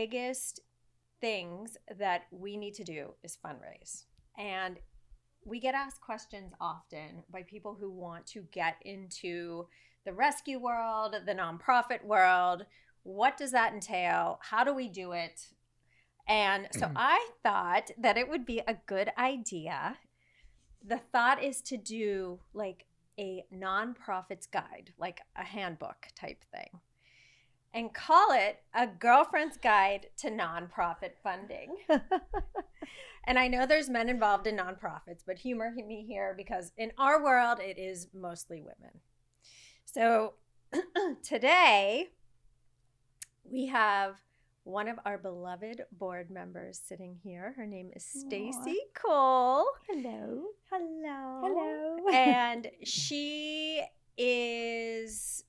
biggest things that we need to do is fundraise. And we get asked questions often by people who want to get into the rescue world, the nonprofit world. What does that entail? How do we do it? And so I thought that it would be a good idea. The thought is to do like a nonprofit's guide, like a handbook type thing, and call it a girlfriend's guide to nonprofit funding. And I know there's men involved in nonprofits, but humor me here because in our world, it is mostly women. So today we have one of our beloved board members sitting here. Her name is Stacey Kohl. Hello. Hello. Hello. And she is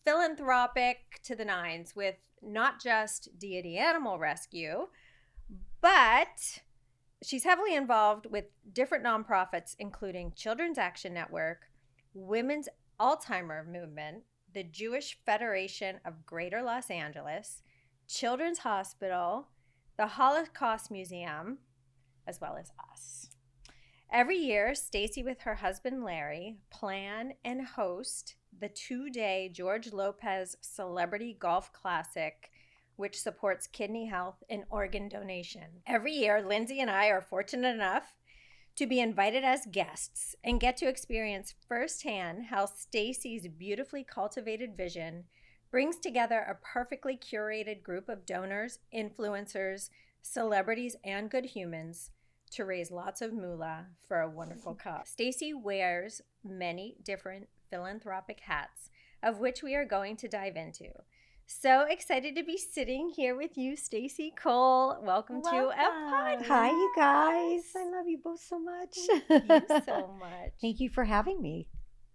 philanthropic to the nines with not just deity animal rescue, but she's heavily involved with different nonprofits, including Children's Action Network, Women's Alzheimer Movement, the Jewish Federation of Greater Los Angeles, Children's Hospital, the Holocaust Museum, as well as us. Every year, Stacey with her husband Larry plan and host the 2-day George Lopez Celebrity Golf Classic, which supports kidney health and organ donation. Every year, Lindsay and I are fortunate enough to be invited as guests and get to experience firsthand how Stacey's beautifully cultivated vision brings together a perfectly curated group of donors, influencers, celebrities, and good humans to raise lots of moolah for a wonderful cause. Stacey wears many different philanthropic hats, of which we are going to dive into. So excited to be sitting here with you, Stacey Kohl. Welcome to A Pawdcast. Hi, you guys. I love you both so much. Thank you so much. Thank you for having me.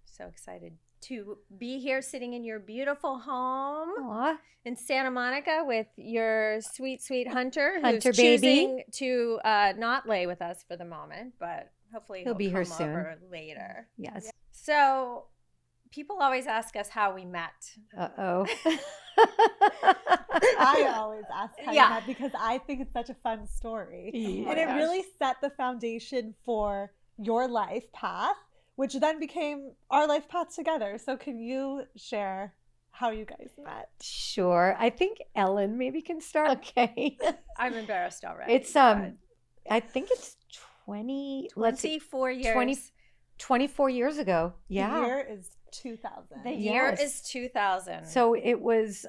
So excited to be here sitting in your beautiful home Aw. in Santa Monica with your sweet, sweet Hunter, who's Hunter baby. choosing to not lay with us for the moment, but hopefully he'll be come here soon. over later. Yes. So people always ask us how we met. Uh-oh. I always ask how Yeah. you met because I think it's such a fun story. Yeah. And it really set the foundation for your life path, which then became our life path together. So can you share how you guys met? Sure. I think Ellen maybe can start. Okay. I'm embarrassed already. It's I think it's 24 years. 24 years ago. Yeah. The year is 2000. The year Yes. is 2000. So it was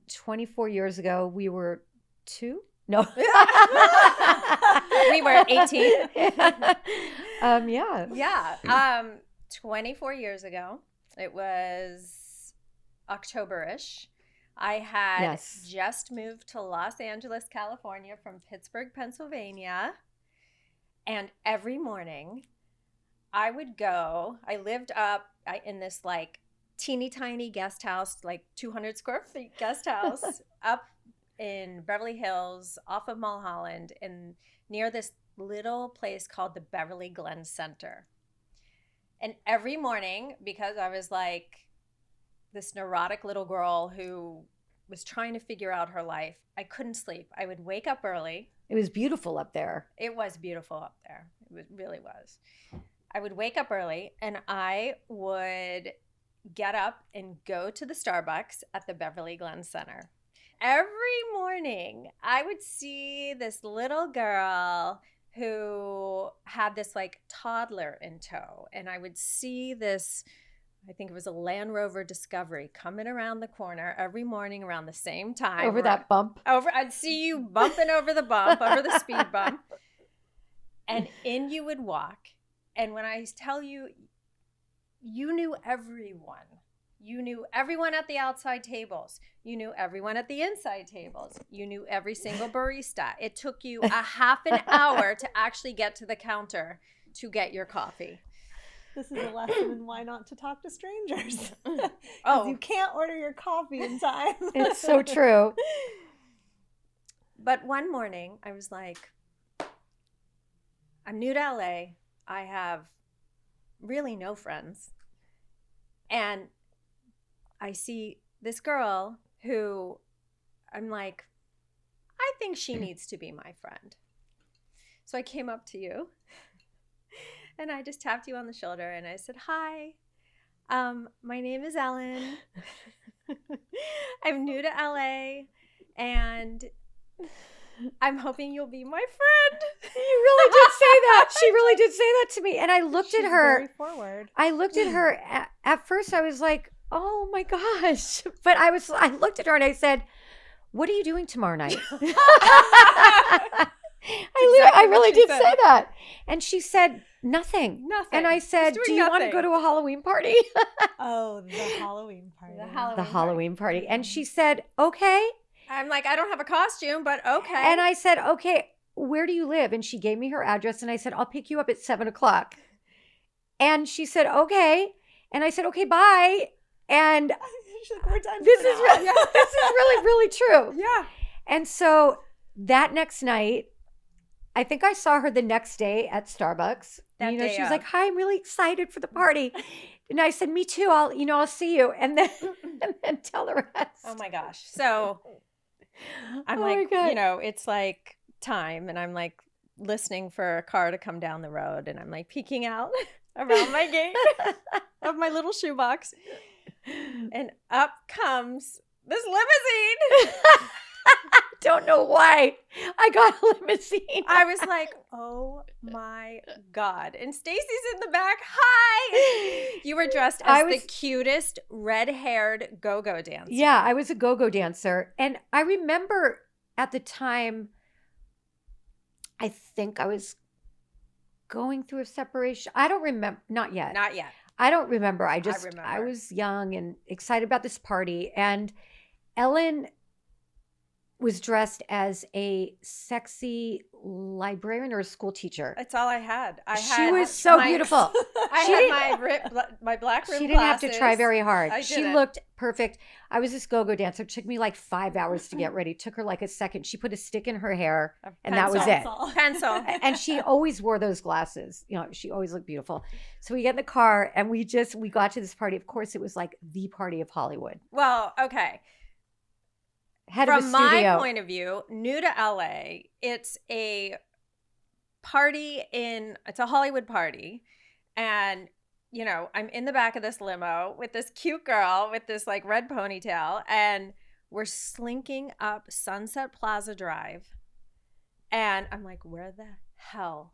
24 years ago. We were 2? No. We were 18. Yeah. Yeah. 24 years ago. It was October-ish. I had Yes. just moved to Los Angeles, California from Pittsburgh, Pennsylvania. And every morning I would go, I lived up in this like teeny tiny guest house, like 200 square feet guest house up in Beverly Hills off of Mulholland and near this little place called the Beverly Glen Center. And every morning, because I was like this neurotic little girl who was trying to figure out her life, I couldn't sleep. I would wake up early. It was beautiful up there. It was beautiful up there. It really was. I would wake up early and I would get up and go to the Starbucks at the Beverly Glen Center. Every morning, I would see this little girl who had this like toddler in tow. And I would see this, I think it was a Land Rover Discovery coming around the corner every morning around the same time. Over that bump. I'd see you bumping over the bump, over the speed bump. And in you would walk. And when I tell you, you knew everyone. You knew everyone at the outside tables. You knew everyone at the inside tables. You knew every single barista. It took you a half an hour to actually get to the counter to get your coffee. This is a lesson in why not to talk to strangers. Oh. You can't order your coffee in time. It's so true. But one morning, I was like, I'm new to LA. I have really no friends. And I see this girl who I'm like, think she needs to be my friend. So I came up to you and I just tapped you on the shoulder and I said, hi, my name is Ellen. I'm new to LA and I'm hoping you'll be my friend. You really did say that. She really did say that to me. And I looked at her. Very forward. I looked at her. At first, I was like, oh my gosh. But I looked at her and I said, what are you doing tomorrow night? I really did say that. And she said, nothing. Nothing. And I said, do you want to go to a Halloween party? Oh, the Halloween party. The Halloween party. And she said, okay. I'm like, I don't have a costume, but okay. And I said, okay, where do you live? And she gave me her address and I said, I'll pick you up at 7:00. And she said, okay. And I said, okay, bye. And She's like, we're done. this is really, really true. Yeah. And so that next night, I think I saw her the next day at Starbucks. That she day was of. like, hi, I'm really excited for the party. And I said, me too. I'll see you. And then tell the rest. Oh my gosh. So I'm Oh my like, God. it's like time and I'm like listening for a car to come down the road and I'm like peeking out around my gate of my little shoebox. And up comes this limousine. Don't know why I got a limousine. I was like, oh my God. And Stacey's in the back. Hi. You were dressed as the cutest red-haired go-go dancer. Yeah, I was a go-go dancer. And I remember at the time, I think I was going through a separation. I don't remember. Not yet. Not yet. I don't remember. I remember. was young and excited about this party. And Ellen was dressed as a sexy librarian or a school teacher. That's all I had. She was so beautiful. I had my black rimmed She didn't have to glasses. try very hard. I She didn't. looked perfect. I was this go-go dancer. It took me like 5 hours to get ready. It took her like a second. She put a stick in her hair and that was it. Pencil. And she always wore those glasses. She always looked beautiful. So we get in the car and we got to this party. Of course, it was like the party of Hollywood. Well, okay. Head of a From studio. my point of view, new to LA, it's a party it's a Hollywood party. And, I'm in the back of this limo with this cute girl with this like red ponytail. And we're slinking up Sunset Plaza Drive. And I'm like, where the hell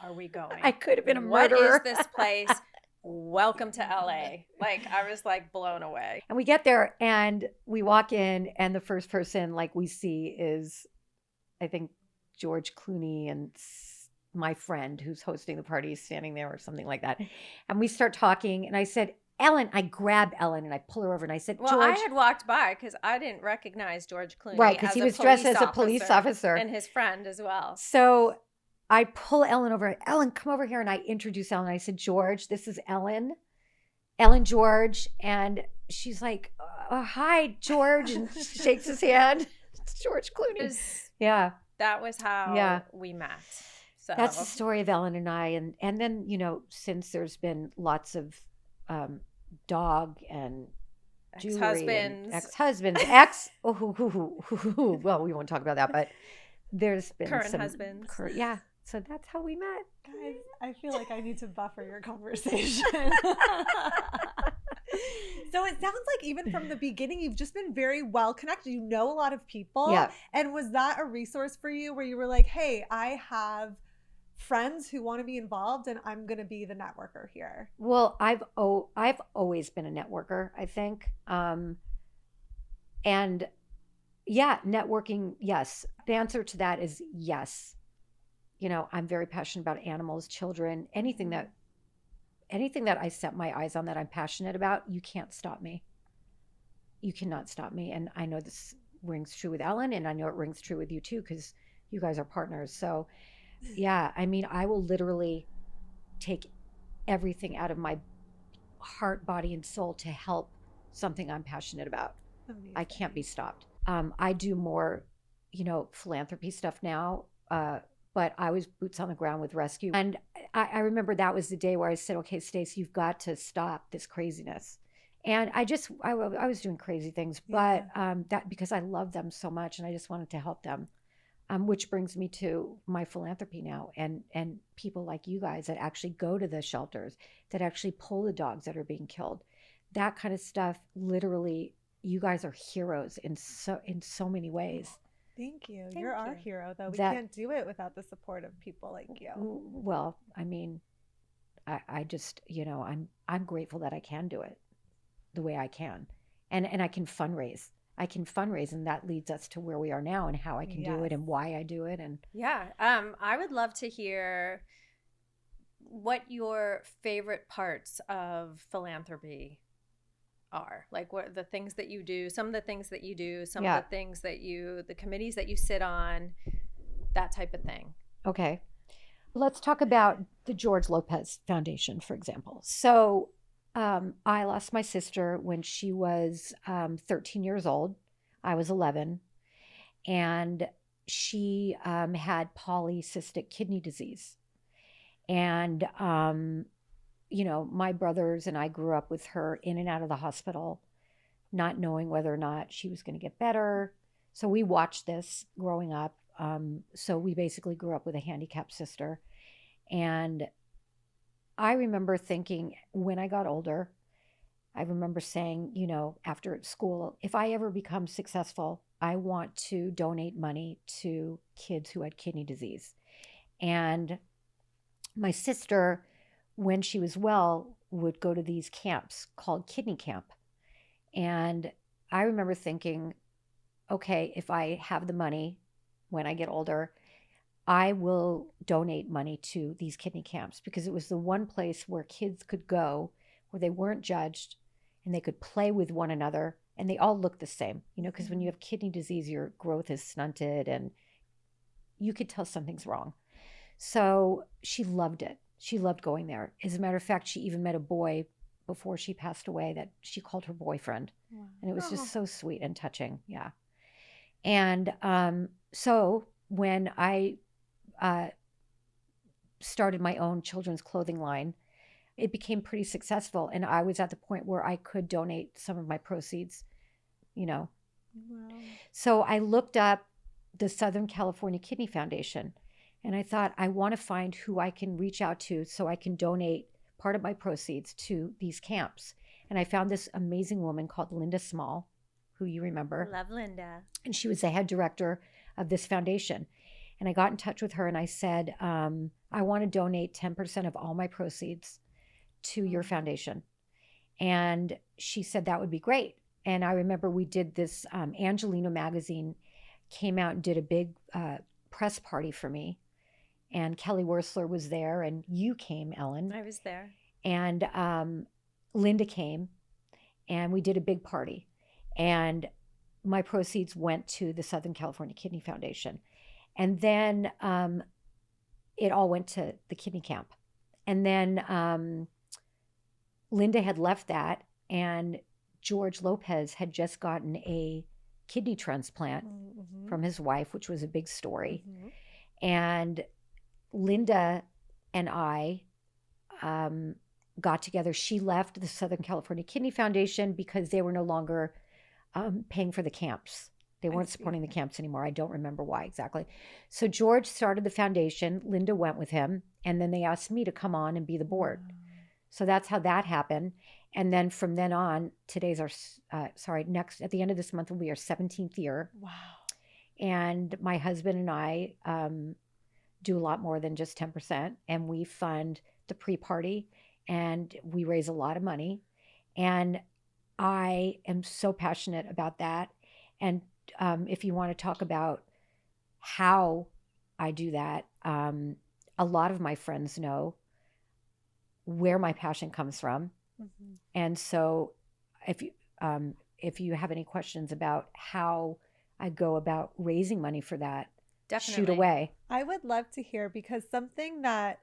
are we going? I could have been a murderer. What is this place? Welcome to LA. Like, I was like blown away. And we get there and we walk in and the first person like we see is, I think, George Clooney and my friend who's hosting the party is standing there or something like that. And we start talking and I said, Ellen, I grab Ellen and I pull her over and I said, George. Well, I had walked by because I didn't recognize George Clooney. Right, because he was dressed as a police officer. And his friend as well. So I pull Ellen over. Ellen, come over here. And I introduce Ellen. I said, George, this is Ellen. Ellen George. And she's like, hi, George. And she shakes his hand. It's George Clooney. Yeah. That was how we met. So that's the story of Ellen and I. And then, since there's been lots of dog and jewelry and ex-husbands. Well, we won't talk about that, but there's been current some husbands. Yeah. So that's how we met. Guys, I feel like I need to buffer your conversation. So it sounds like even from the beginning, you've just been very well connected. You know a lot of people. Yeah. And was that a resource for you where you were like, hey, I have friends who want to be involved and I'm going to be the networker here? Well, I've always been a networker, I think. And yeah, networking, yes. The answer to that is yes. I'm very passionate about animals, children, anything that I set my eyes on that I'm passionate about, you can't stop me. You cannot stop me. And I know this rings true with Ellen, and I know it rings true with you too, because you guys are partners. So yeah, I will literally take everything out of my heart, body, and soul to help something I'm passionate about. Amazing. I can't be stopped. I do more, philanthropy stuff now, but I was boots on the ground with rescue. And I remember that was the day where I said, okay, Stacey, you've got to stop this craziness. And I was doing crazy things, but that because I love them so much and I just wanted to help them. which brings me to my philanthropy now, and people like you guys that actually go to the shelters, that actually pull the dogs that are being killed. That kind of stuff, literally, you guys are heroes in so many ways. Thank you. Thank You're our you. hero, though. We That- can't do it without the support of people like you. Well, I mean, I just, I'm grateful that I can do it the way I can, and I can fundraise. And that leads us to where we are now and how I can do it and why I do it. And Yeah. I would love to hear what your favorite parts of philanthropy are. Like, what the things that you do, some of the things that you do, some of the things that the committees that you sit on, that type of thing. Okay. Let's talk about the George Lopez Foundation, for example. So I lost my sister when she was 13 years old. I was 11. And she had polycystic kidney disease. And, my brothers and I grew up with her in and out of the hospital, not knowing whether or not she was going to get better. So we watched this growing up. So we basically grew up with a handicapped sister. And I remember thinking when I got older, I remember saying, after school, if I ever become successful, I want to donate money to kids who had kidney disease. And my sister, when she was well, would go to these camps called Kidney Camp. And I remember thinking, okay, if I have the money when I get older, I will donate money to these kidney camps, because it was the one place where kids could go where they weren't judged and they could play with one another, and they all looked the same, because when you have kidney disease, your growth is stunted and you could tell something's wrong. So she loved it. She loved going there. As a matter of fact, she even met a boy before she passed away that she called her boyfriend. Wow. And it was just so sweet and touching. Yeah. And so when I started my own children's clothing line, it became pretty successful. And I was at the point where I could donate some of my proceeds, Wow. So I looked up the Southern California Kidney Foundation, and I thought, I want to find who I can reach out to so I can donate part of my proceeds to these camps. And I found this amazing woman called Linda Small, who you remember. Love Linda. And she was the head director of this foundation. And I got in touch with her and I said, I want to donate 10% of all my proceeds to your foundation. And she said that would be great. And I remember we did this, Angelino magazine came out and did a big press party for me. And Kelly Wursler was there, and you came, Ellen. I was there. And Linda came, and we did a big party. And my proceeds went to the Southern California Kidney Foundation. And then it all went to the kidney camp. And then Linda had left that, and George Lopez had just gotten a kidney transplant from his wife, which was a big story. And Linda and I got together. She left the Southern California Kidney Foundation because they were no longer paying for the camps. They weren't supporting the camps anymore. I don't remember why exactly. So George started the foundation. Linda went with him. And then they asked me to come on and be the board. So that's how that happened. And then from then on, today's our, next, at the end of this month will be our 17th year. Wow. And my husband and I do a lot more than just 10%. And we fund the pre-party and we raise a lot of money. And I am so passionate about that. And if you want to talk about how I do that, a lot of my friends know where my passion comes from. And so if you have any questions about how I go about raising money for that, Definitely. shoot away. I would love to hear, because something that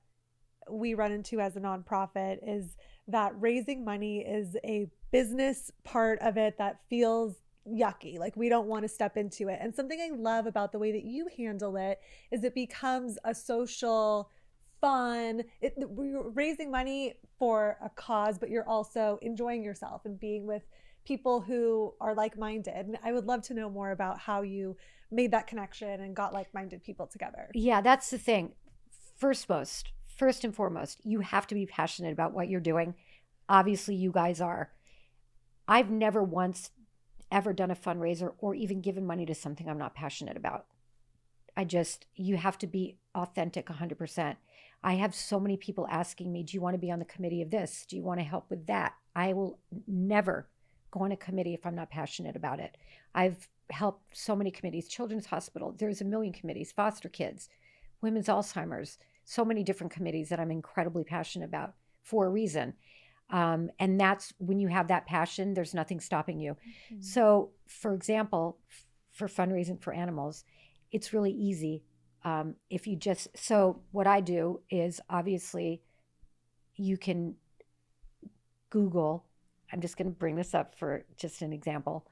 we run into as a nonprofit is that raising money is a business part of it that feels yucky. Like we don't want to step into it. And something I love about the way that you handle it is it becomes a social fun. You're raising money for a cause, but you're also enjoying yourself and being with people who are like-minded. And I would love to know more about how you made that connection and got like-minded people together. Yeah, that's the thing. First and foremost, you have to be passionate about what you're doing. Obviously, you guys are. I've never once ever done a fundraiser or even given money to something I'm not passionate about. You have to be authentic 100%. I have so many people asking me, do you want to be on the committee of this? Do you want to help with that? I will never go on a committee if I'm not passionate about it. I've helped so many committees, Children's Hospital, there's a million committees, foster kids, women's Alzheimer's, so many different committees that I'm incredibly passionate about for a reason. And that's when you have that passion, there's nothing stopping you. Mm-hmm. So, for example, for fundraising for animals, it's really easy. So what I do is obviously you can Google, I'm just going to bring this up for just an example.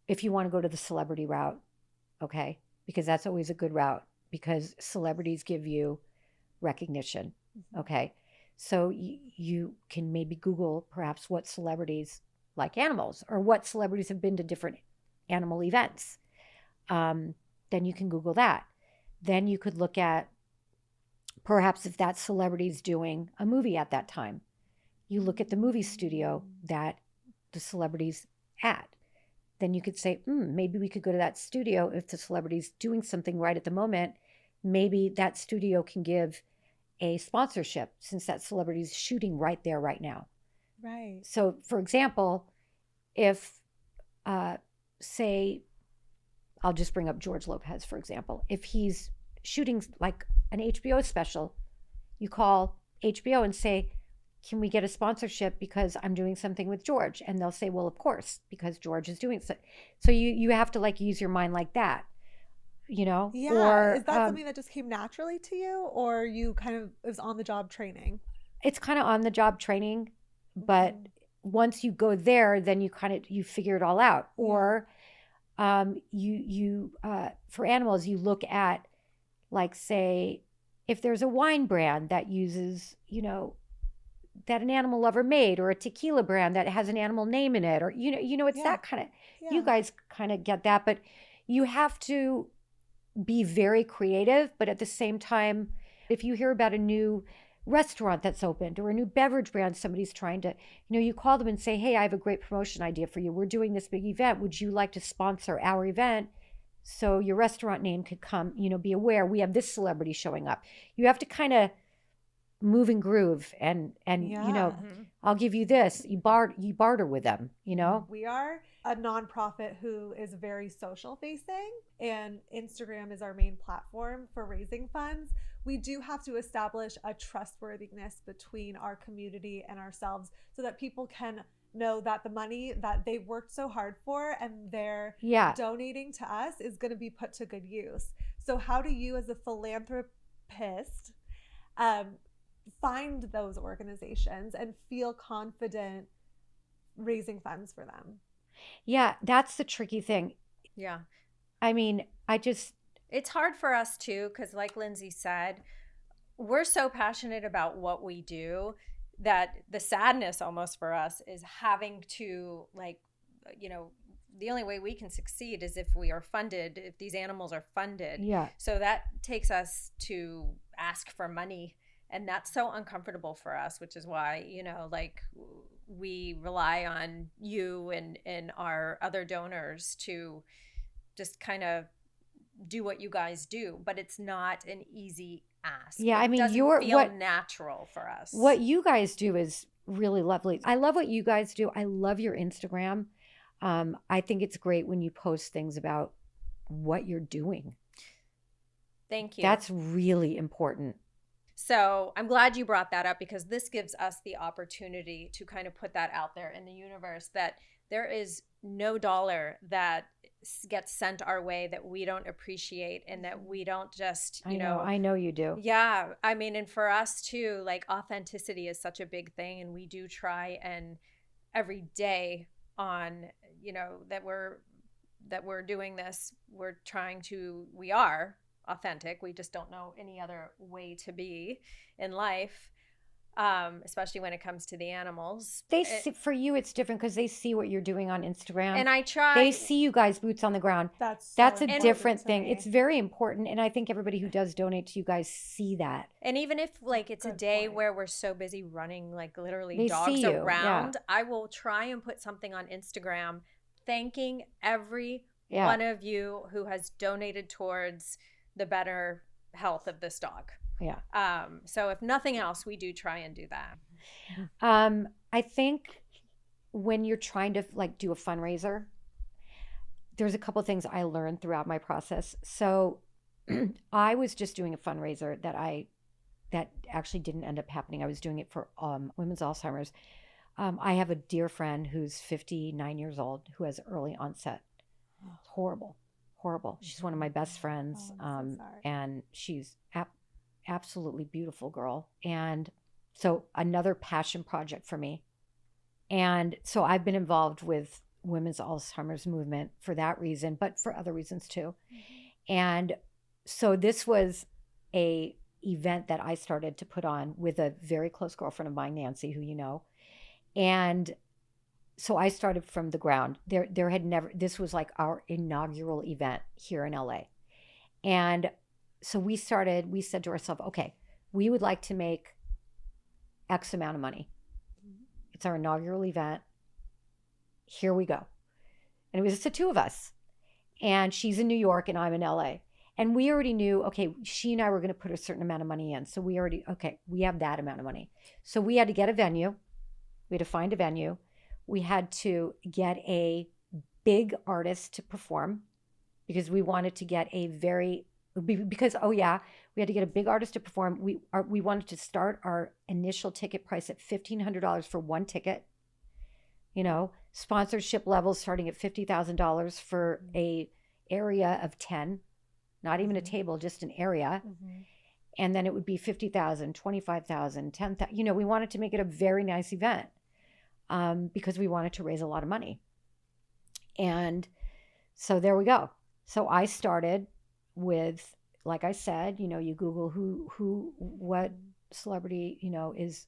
If you want to go to the celebrity route, okay, because that's always a good route because celebrities give you recognition, okay? So you can maybe Google perhaps what celebrities like animals or what celebrities have been to different animal events. Then you can Google that. Then you could look at perhaps if that celebrity's doing a movie at that time. You look at the movie studio that the celebrity's at. Then you could say, maybe we could go to that studio if the celebrity's doing something right at the moment. Maybe that studio can give a sponsorship since that celebrity's shooting right there, right now. Right. So, for example, if, say, I'll just bring up George Lopez, for example. If he's shooting like an HBO special, you call HBO and say, can we get a sponsorship because I'm doing something with George? And they'll say, well, of course, because George is doing so. So you have to like use your mind like that, you know? Yeah. Or, is that something that just came naturally to you or you kind of, it was on the job training? It's kind of on the job training, but once you go there, then you figure it all out. Yeah. Or for animals, you look at like, say, if there's a wine brand that uses, that an animal lover made, or a tequila brand that has an animal name in it, or, it's that kind of, you guys kind of get that, but you have to be very creative. But at the same time, if you hear about a new restaurant that's opened or a new beverage brand somebody's trying to, you call them and say, hey, I have a great promotion idea for you. We're doing this big event. Would you like to sponsor our event so your restaurant name could come, be aware we have this celebrity showing up. You have to kind of move and groove and I'll give you this. You barter with them, We are a nonprofit who is very social facing, and Instagram is our main platform for raising funds. We do have to establish a trustworthiness between our community and ourselves so that people can know that the money that they worked so hard for and they're donating to us is going to be put to good use. So how do you as a philanthropist find those organizations and feel confident raising funds for them? Yeah, that's the tricky thing. Yeah. I mean, it's hard for us too, because like Lindsay said, we're so passionate about what we do that the sadness almost for us is having to the only way we can succeed is if we are funded, if these animals are funded. Yeah. So that takes us to ask for money. And that's so uncomfortable for us, which is why, we rely on you and our other donors to just kind of do what you guys do. But it's not an easy ask. Yeah, I mean, it doesn't feel natural for us. What you guys do is really lovely. I love what you guys do. I love your Instagram. I think it's great when you post things about what you're doing. Thank you. That's really important. So I'm glad you brought that up, because this gives us the opportunity to kind of put that out there in the universe, that there is no dollar that gets sent our way that we don't appreciate, and that we don't just, I know you do. Yeah. I mean, and for us too, like, authenticity is such a big thing. And we do try, and every day on, that we're doing this, we are authentic. We just don't know any other way to be in life. especially when it comes to the animals. They see, for you, it's different because they see what you're doing on Instagram. And I try. They see you guys boots on the ground. That's a important different to thing. me. It's very important. And I think everybody who does donate to you guys see that. And even if like it's a Good day point. where we're so busy running like literally They dogs see you, around, I will try and put something on Instagram thanking every Yeah. one of you who has donated towards the better health of this dog. Yeah. So if nothing else, we do try and do that. I think when you're trying to like do a fundraiser, there's a couple of things I learned throughout my process. So I was just doing a fundraiser that actually didn't end up happening. I was doing it for women's Alzheimer's. I have a dear friend who's 59 years old who has early onset. Horrible. She's one of my best friends. Oh, I'm so sorry. And she's absolutely beautiful girl. And so another passion project for me. And so I've been involved with women's Alzheimer's movement for that reason, but for other reasons too. And so this was a event that I started to put on with a very close girlfriend of mine, Nancy, who you know. And so I started from the ground. There had never, this was like our inaugural event here in LA. And so we said to ourselves, okay, we would like to make X amount of money. It's our inaugural event. Here we go. And it was just the two of us. And she's in New York and I'm in LA. And we already knew, okay, she and I were going to put a certain amount of money in. So we have that amount of money. So we had to get a venue. We had to find a venue. We had to get a big artist to perform because we wanted to get we had to get a big artist to perform. We wanted to start our initial ticket price at $1,500 for one ticket. You know, sponsorship levels starting at $50,000 for a area of 10, not even a table, just an area. And then it would be 50,000, 25,000, 10,000. You know, we wanted to make it a very nice event because we wanted to raise a lot of money. And so there we go. So I started with, like I said, you know, you Google what celebrity, you know, is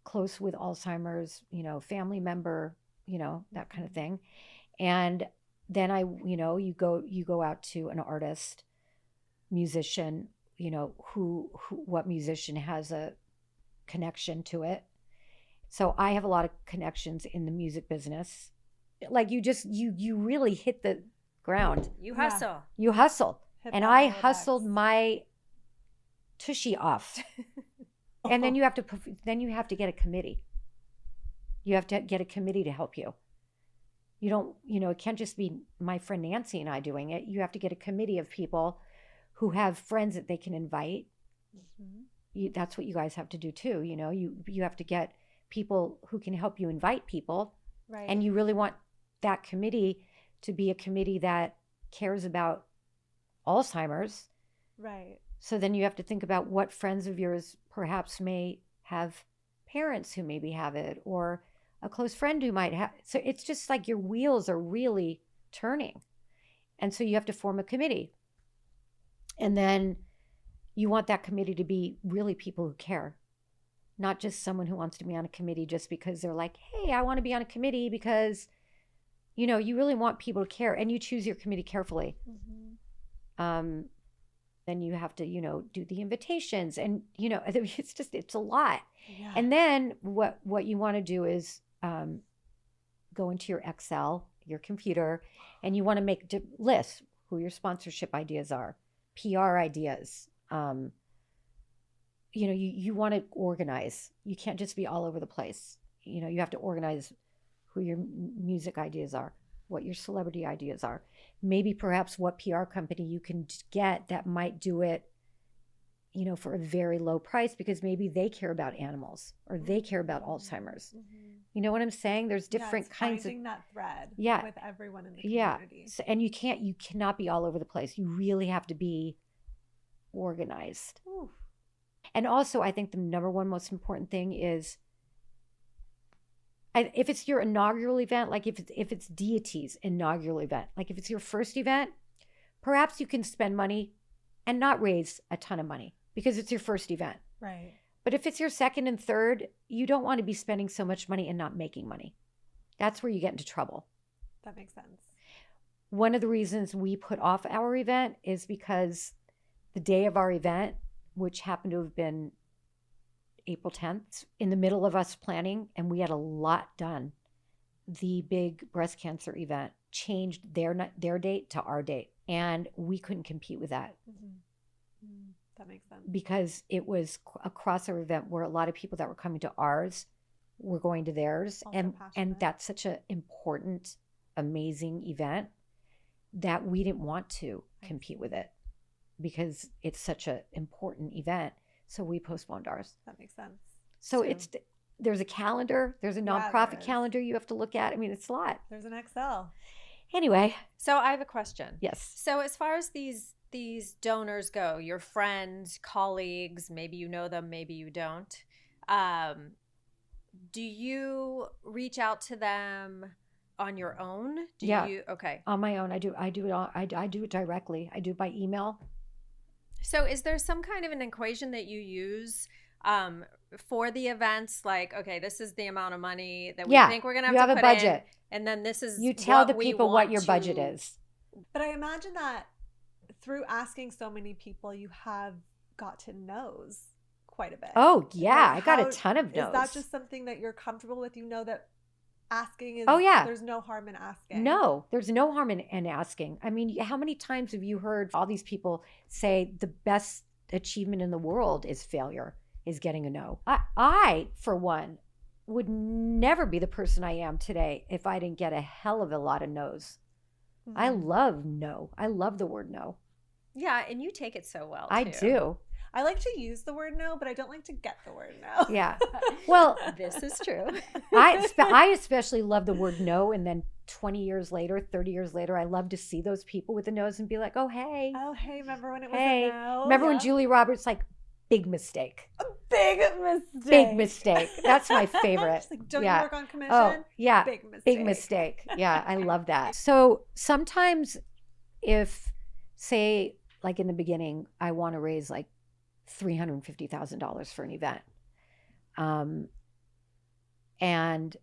close with Alzheimer's, you know, family member, you know, that kind of thing. And then you go out to an artist, musician, you know, what musician has a connection to it. So I have a lot of connections in the music business. Like you really hit the ground. You hustle. You hustle. Hit And that I Rolodex. hustled my tushy off. And then you have to get a committee. You have to get a committee to help you. You don't, you know, it can't just be my friend Nancy and I doing it. You have to get a committee of people who have friends that they can invite. That's what you guys have to do too. You know, you have to get people who can help you invite people. Right. And you really want that committee to be a committee that cares about Alzheimer's. Right. So then you have to think about what friends of yours perhaps may have parents who maybe have it, or a close friend who might have. So it's just like your wheels are really turning. And so you have to form a committee. And then you want that committee to be really people who care, not just someone who wants to be on a committee just because they're like, hey, I want to be on a committee, because, you know, you really want people to care, and you choose your committee carefully. Then you have to, you know, do the invitations, and, you know, it's a lot. Yeah. And then what you want to do is go into your Excel, your computer, and you want to make lists who your sponsorship ideas are, PR ideas. You know, you want to organize. You can't just be all over the place. You know, you have to organize who your music ideas are, what your celebrity ideas are, maybe perhaps what PR company you can get that might do it, you know, for a very low price, because maybe they care about animals or they care about Alzheimer's. You know what I'm saying? There's different kinds of finding that thread with everyone in the community. So, and you cannot be all over the place. You really have to be organized. Ooh. And also, I think the number one most important thing is, if it's your inaugural event, like if it's Deity's inaugural event, like if it's your first event, perhaps you can spend money and not raise a ton of money because it's your first event. Right. But if it's your second and third, you don't want to be spending so much money and not making money. That's where you get into trouble. That makes sense. One of the reasons we put off our event is because the day of our event, which happened to have been April 10th, in the middle of us planning, and we had a lot done, the big breast cancer event changed their date to our date, and we couldn't compete with that. That makes sense. Because it was a crossover event where a lot of people that were coming to ours were going to theirs, Also and passionate. that's such an important, amazing event that we didn't want to compete with it because it's such an important event. So we postponed ours. That makes sense. So there's a calendar, there's a nonprofit there is. calendar you have to look at. I mean, it's a lot. There's an Excel. Anyway, So I have a question. yes. So as far as these donors go, your friends, colleagues, maybe you know them, maybe you don't. Do you reach out to them on your own? Yeah. Okay. On my own, I do it directly. I do it by email. So is there some kind of an equation that you use for the events? Like, okay, this is the amount of money that we think we're going to have you to have put a budget. in, and then this is You tell what the we people what want your to- budget is. But I imagine that through asking so many people, you have got to knows quite a bit. Oh, yeah. Like, I got how- a ton of no's. Is that just something that you're comfortable with? You know that asking is, Oh, yeah. there's no harm in asking. No, there's no harm in asking. I mean, how many times have you heard all these people say the best achievement in the world is failure, is getting a no? I, for one, would never be the person I am today if I didn't get a hell of a lot of no's. I love no. I love the word no. Yeah, and you take it so well, I too. do. I like to use the word no, but I don't like to get the word no. Yeah. Well, This is true. I especially love the word no. And then 20 years later, 30 years later, I love to see those people with the no's and be like, oh, hey. Oh, hey, remember when it was Hey. a no? Remember when Yeah. Julie Roberts, like, big mistake. A big mistake. Big mistake. That's my favorite. She's like, don't Yeah. you work on commission? Oh, yeah. Big mistake. Big mistake. Yeah, I love that. So sometimes if, say, like in the beginning, I want to raise like $350,000 for an event. And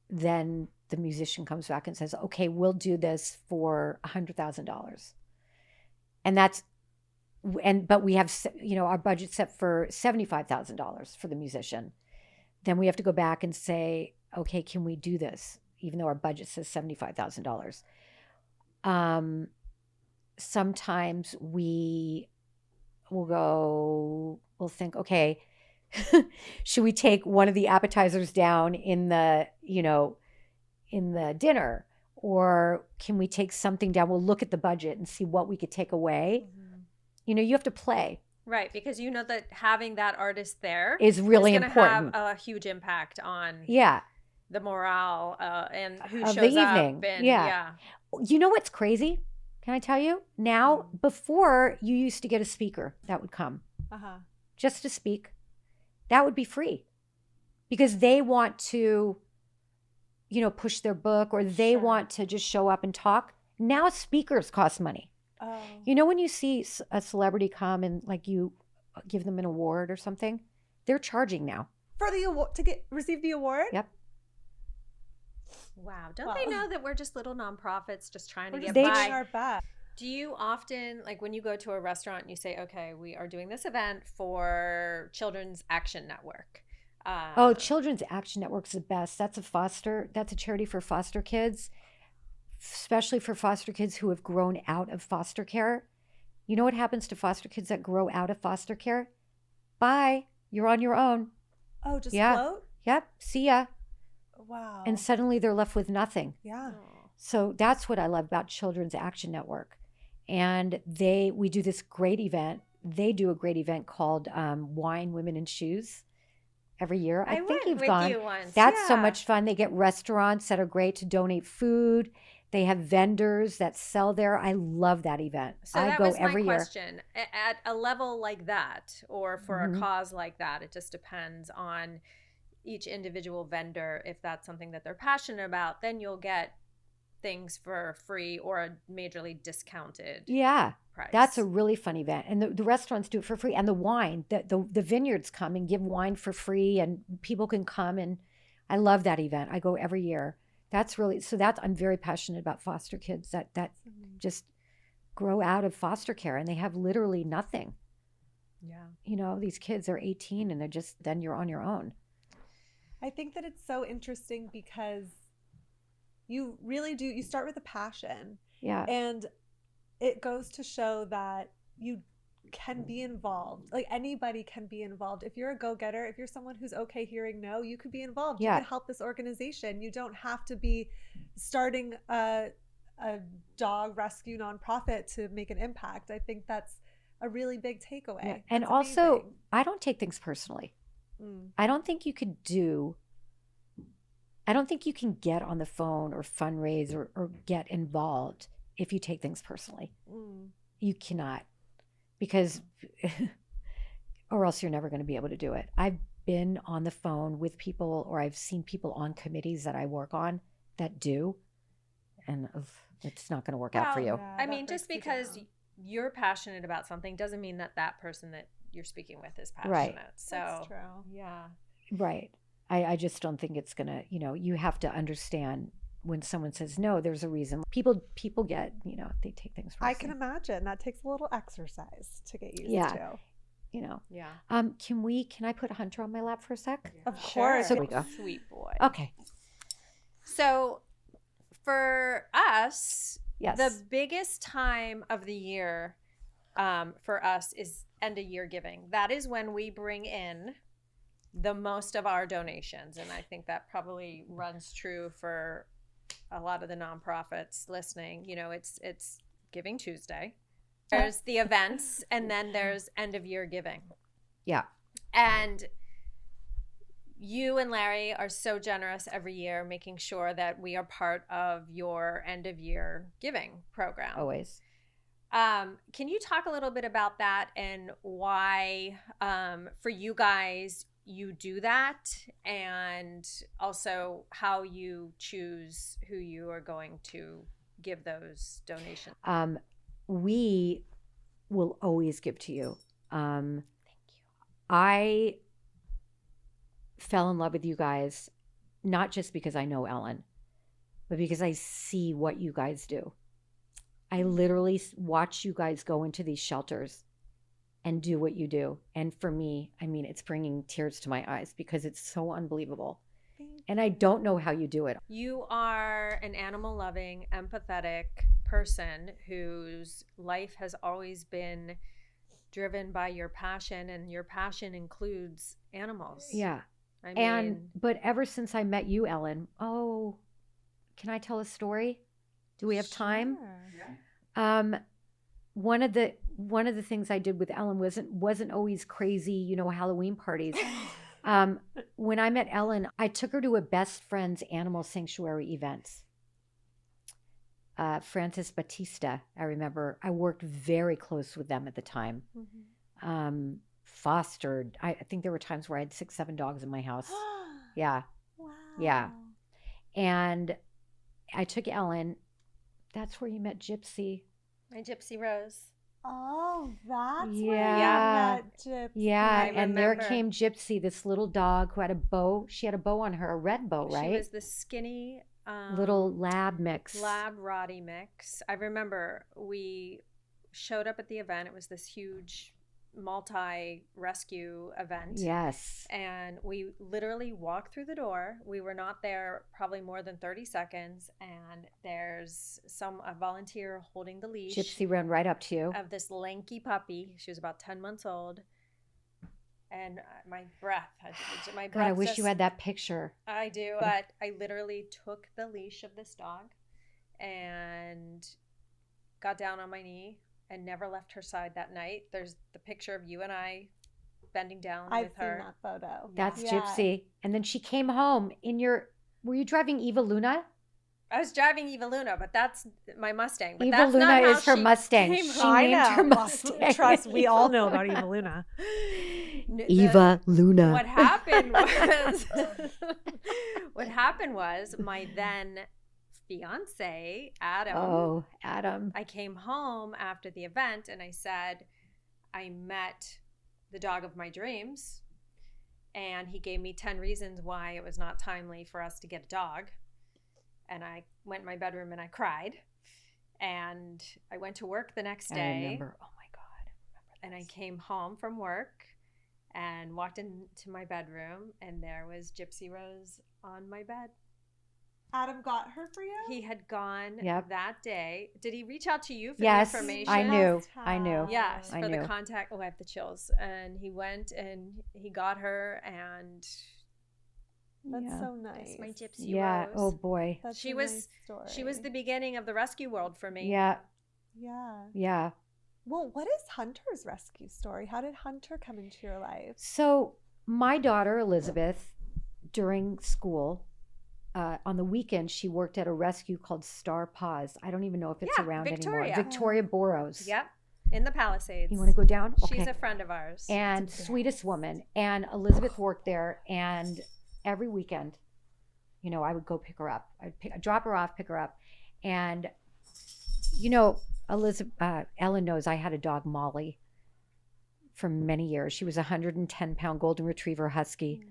then the musician comes back and says, okay, we'll do this for $100,000. But we have, our budget set for $75,000 for the musician. Then we have to go back and say, okay, can we do this? Even though our budget says $75,000. Sometimes we'll think, okay, should we take one of the appetizers down in the dinner, or can we take something down? We'll look at the budget and see what we could take away. Mm-hmm. You have to play. Right, because you know that having that artist there Is really gonna important. have a huge impact on Yeah. the morale and who Of shows the evening. up. And, Yeah. You know what's crazy? Can I tell you? Now, before you used to get a speaker that would come Uh-huh. just to speak. That would be free because they want to, push their book, or they Sure. want to just show up and talk. Now speakers cost money. Oh. When you see a celebrity come and like you give them an award or something, they're charging now. For the award, to receive the award? Yep. Wow. Don't they know that we're just little nonprofits just trying to We're get just by? doing our best. Do you often, like when you go to a restaurant and you say, okay, we are doing this event for Children's Action Network? Children's Action Network's the best. That's a charity for foster kids, especially for foster kids who have grown out of foster care. You know what happens to foster kids that grow out of foster care? Bye. You're on your own. Oh, just Yeah. float? Yep. See ya. Wow. And suddenly they're left with nothing. yeah. So that's what I love about Children's Action Network. And we do this great event. They do a great event called Wine, Women, and Shoes every year. I think went you've with gone. you once. That's so Yeah. much fun. They get restaurants that are great to donate food. They have vendors that sell there. I love that event. So I that go was my every year. question. At a level like that, or for Mhm. a cause like that, it just depends on each individual vendor. If that's something that they're passionate about, then you'll get things for free or majorly discounted. Yeah. price. That's a really fun event. And the restaurants do it for free. And the wine, the vineyards come and give wine for free, and people can come. And I love that event. I go every year. That's really, I'm very passionate about foster kids that just grow out of foster care and they have literally nothing. Yeah. You know, these kids are 18 and then you're on your own. I think that it's so interesting because you really do, you start with a passion. Yeah. And it goes to show that you can be involved. Like anybody can be involved. If you're a go-getter, if you're someone who's okay hearing no, you could be involved. Yeah. You could help this organization. You don't have to be starting a dog rescue nonprofit to make an impact. I think that's a really big takeaway. Yeah. And That's also, amazing. I don't take things personally. I don't think you can get on the phone or fundraise or get involved if you take things personally. You cannot, because, or else you're never going to be able to do it. I've been on the phone with people, or I've seen people on committees that I work on that do, and it's not going to work out for you. Yeah, I that mean, just breaks you because down. you're passionate about something doesn't mean that person that you're speaking with is passionate. Right. So That's true. yeah. Right. I just don't think it's going to, you have to understand when someone says no, there's a reason. People get, they take things personally. I can imagine that takes a little exercise to get used to. Yeah. Can I put Hunter on my lap for a sec? Of Sure. course. There we go. Sweet boy. Okay. So for us, Yes. the biggest time of the year for us is end of year giving. That is when we bring in the most of our donations. And I think that probably runs true for a lot of the nonprofits listening. It's Giving Tuesday. There's the events, and then there's end of year giving. Yeah. And you and Larry are so generous every year, making sure that we are part of your end of year giving program. Always. Can you talk a little bit about that and why, for you guys, you do that, and also how you choose who you are going to give those donations? We will always give to you. Thank you. I fell in love with you guys, not just because I know Ellen, but because I see what you guys do. I literally watch you guys go into these shelters and do what you do. And for me, I mean, it's bringing tears to my eyes because it's so unbelievable. And I don't know how you do it. You are an animal-loving, empathetic person whose life has always been driven by your passion, and your passion includes animals. Yeah. I mean, But ever since I met you, Ellen, can I tell a story? Do we have time? Sure. One of the things I did with Ellen wasn't always crazy, Halloween parties. When I met Ellen, I took her to a best friend's animal sanctuary event. Francis Batista, I remember. I worked very close with them at the time. Fostered. I think there were times where I had 6-7 dogs in my house. Yeah. Wow. Yeah. And I took Ellen. That's where you met Gypsy. my Gypsy Rose. Oh, that's where you Yeah. met Gypsy. Yeah, I and there remember. came Gypsy, this little dog who had a bow. She had a bow on her, a red bow, right? She was the skinny Little lab mix. lab Roddy mix. I remember we showed up at the event. It was this huge multi-rescue event. Yes. And we literally walked through the door. We were not there probably more than 30 seconds. And there's a volunteer holding the leash Gypsy ran right up to you. of this lanky puppy. She was about 10 months old. And my breath, my breath God, I wish you just- had that picture. I do, but I literally took the leash of this dog and got down on my knee and never left her side that night. There's the picture of you and I bending down I've with seen her. that photo. That's Yeah. Gypsy. And then she came home were you driving Eva Luna? I was driving Eva Luna, but that's my Mustang. But Eva that's Luna not how is her she Mustang. came She home. I named know. her Mustang. Trust, we all know about Eva Luna. Eva Luna. What happened was my then fiance, Adam. Oh, Adam. I came home after the event and I said, I met the dog of my dreams. And he gave me 10 reasons why it was not timely for us to get a dog. And I went in my bedroom and I cried. And I went to work the next day. I remember. Oh my God. And I came home from work and walked into my bedroom, and there was Gypsy Rose on my bed. Adam got her for you? He had gone Yep. that day. Did he reach out to you for Yes, the information? I knew. Must I knew. have. Yes, I for knew. the contact. Oh, I have the chills. And he went and he got her, and That's Yeah. so nice. that's my Gypsy Yeah. Rose. Oh boy. That's She a was- nice story. She was the beginning of the rescue world for me. Yeah. Yeah. Yeah. Well, what is Hunter's rescue story? How did Hunter come into your life? So my daughter Elizabeth, during school, on the weekend, she worked at a rescue called Star Paws. I don't even know if it's Yeah, around Victoria. anymore. Victoria Burrows. Yep, in the Palisades. You want to go down? Okay. She's a friend of ours. And That's a sweetest woman. And Elizabeth worked there, and every weekend, you know, I would go pick her up. I'd drop her off, pick her up, and you know, Ellen knows I had a dog, Molly, for many years. She was a 110-pound golden retriever husky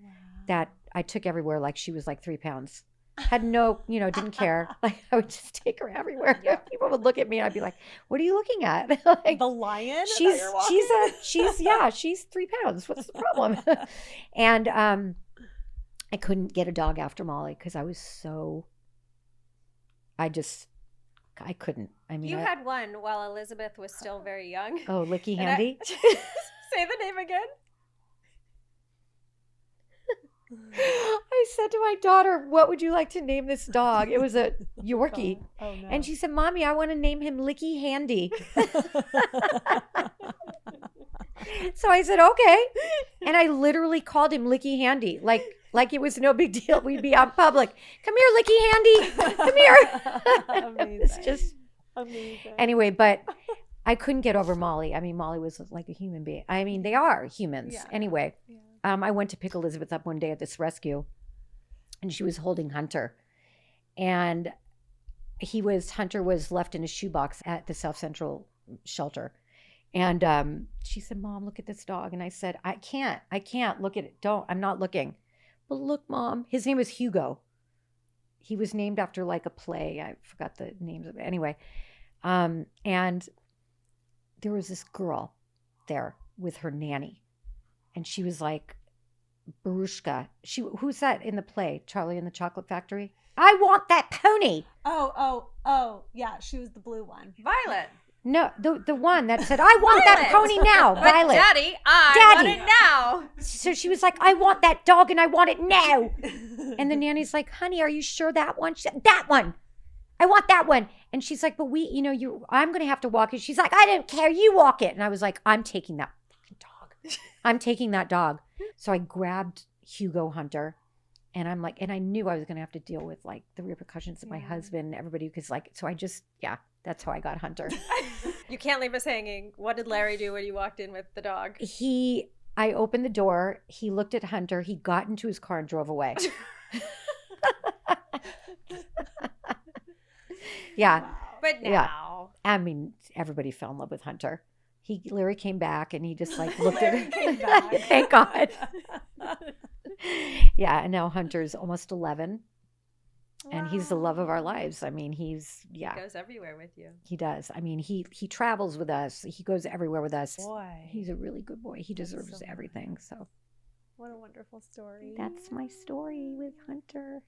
that I took everywhere like she was like 3 pounds. Had no, you know, didn't care. Like I would just take her everywhere. Yep. People would look at me and I'd be like, "What are you looking at?" Like, The lion? she's 3 pounds. What's the problem? And I couldn't get a dog after Molly because I was so. I couldn't. I mean, You had one while Elizabeth was still very young. oh, Licky And Handy. Say the name again. I said to my daughter, "What would you like to name this dog?" It was a Yorkie. Oh, no. And she said, "Mommy, I want to name him Licky Handy." So I said, "Okay." And I literally called him Licky Handy, like it was no big deal. We'd be out public. "Come here, Licky Handy. Come here." It's just amazing. anyway, but I couldn't get over Molly. I mean, Molly was like a human being. I mean, they are humans. Yeah. Anyway, Yeah. I went to pick Elizabeth up one day at this rescue, and she was holding Hunter, and Hunter was left in a shoebox at the South Central shelter. And she said, "Mom, look at this dog." And I said, I can't look at it. I'm not looking." "Well, look, Mom." His name was Hugo. He was named after like a play. I forgot the names of it. Anyway, and there was this girl there with her nanny. And she was like, Barushka. Who's that in the play? Charlie and the Chocolate Factory? "I want that pony." Oh, yeah. She was the blue one. Violet. No, the one that said, "I want that Violet. pony now." But Violet. Daddy, I want Daddy. it now. So she was like, "I want that dog and I want it now." And the nanny's like, "Honey, are you sure that one?" She said, "That one. I want that one." And she's like, "But I'm going to have to walk it." She's like, "I don't care. You walk it." And I was like, "I'm taking that fucking dog. I'm taking that dog." So I grabbed Hugo Hunter, and I'm like, and I knew I was going to have to deal with like the repercussions of my Yeah. husband and everybody, because like, so I just, yeah, that's how I got Hunter. You can't leave us hanging. What did Larry do when you walked in with the dog? I opened the door. He looked at Hunter. He got into his car and drove away. Yeah. Wow. But now. I mean, everybody fell in love with Hunter. Larry came back and he just like looked at Larry came it. back. Thank God. Yeah. And now Hunter's almost 11 and he's the love of our lives. I mean, He goes everywhere with you. he does. I mean, he travels with us. He goes everywhere with us. Boy. He's a really good boy. He That's deserves so everything. So What a wonderful story. that's my story with Hunter.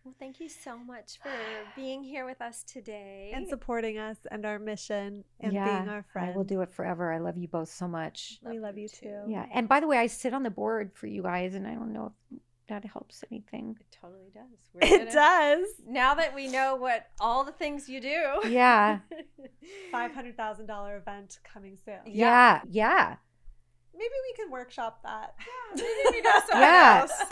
Well, thank you so much for being here with us today. And supporting us and our mission and Yeah, being our friend. I will do it forever. I love you both so much. We love you too. Yeah. And by the way, I sit on the board for you guys, and I don't know if that helps anything. It totally does. It does. Now that we know what all the things you do. Yeah. $500,000 event coming soon. Yeah. Maybe we can workshop that. Maybe we go somewhere Yeah. else.